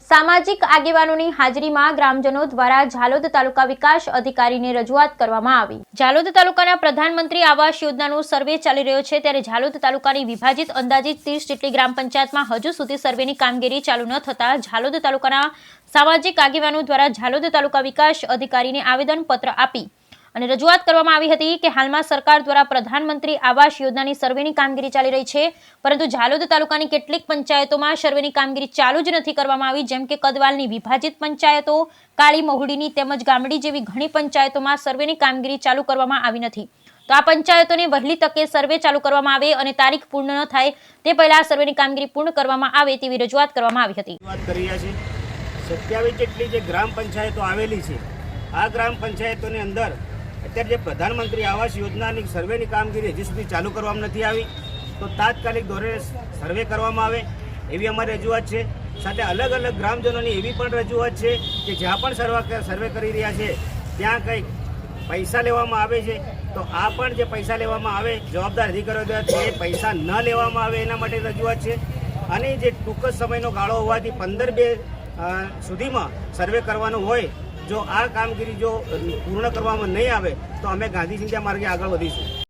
સામાજિક આગેવાનોની હાજરીમાં ગ્રામજનો દ્વારા ઝાલોદ તાલુકા વિકાસ અધિકારીને રજૂઆત કરવામાં આવી। ઝાલોદ તાલુકાના પ્રધાનમંત્રી આવાસ યોજનાનો સર્વે ચાલી રહ્યો છે, ત્યારે ઝાલોદ તાલુકાની વિભાજિત અંદાજિત 30 જેટલી ગ્રામ પંચાયતમાં હજુ સુધી સર્વેની કામગીરી ચાલુ ન થતા ઝાલોદ તાલુકાના સામાજિક આગેવાનો દ્વારા ઝાલોદ તાલુકા વિકાસ અધિકારીને આવેદનપત્ર આપી અને રજૂઆત કરવામાં આવી હતી કે હાલમાં સરકાર દ્વારા પ્રધાનમંત્રી આવાસ યોજનાની સર્વેની કામગીરી ચાલી રહી છે, પરંતુ ઝાલોદ તાલુકાની કેટલીક પંચાયતોમાં સર્વેની કામગીરી ચાલુ જ નથી કરવામાં આવી, જેમ કે કદવાલની વિભાજિત પંચાયતો, કાળી મહુડીની તેમજ ગામડી જેવી ઘણી પંચાયતોમાં સર્વેની કામગીરી ચાલુ કરવામાં આવી નથી। તો આ પંચાયતોને વહેલી તકે સર્વે ચાલુ કરવામાં આવે અને તારીખ પૂર્ણ ન થાય તે પહેલા સર્વેની કામગીરી પૂર્ણ કરવામાં આવે તેવી રજૂઆત કરવામાં આવી હતી। 27 જેટલી જે ગ્રામ પંચાયતો આવેલી છે, આ ગ્રામ પંચાયતોની અંદર અત્યારે જે પ્રધાનમંત્રી આવાસ યોજનાની સર્વેની કામગીરી હજી સુધી ચાલુ કરવામાં નથી આવી, તો તાત્કાલિક ધોરણે સર્વે કરવામાં આવે એવી અમારી રજૂઆત છે। સાથે અલગ અલગ ગ્રામજનોની એવી પણ રજૂઆત છે કે જ્યાં પણ સર્વે કરી રહ્યા છે ત્યાં કંઈક પૈસા લેવામાં આવે છે, તો આ પણ જે પૈસા લેવામાં આવે જવાબદાર અધિકારીઓ દ્વારા એ પૈસા ન લેવામાં આવે એના માટે રજૂઆત છે। અને જે ટૂંક જ સમયનો ગાળો હોવાથી 15/2 સુધીમાં સર્વે કરવાનું હોય, જો આ કામગીરી જો પૂર્ણ કરવામાં નહીં આવે તો અમે ગાંધી ચિંતા માર્ગે આગળ વધીશું।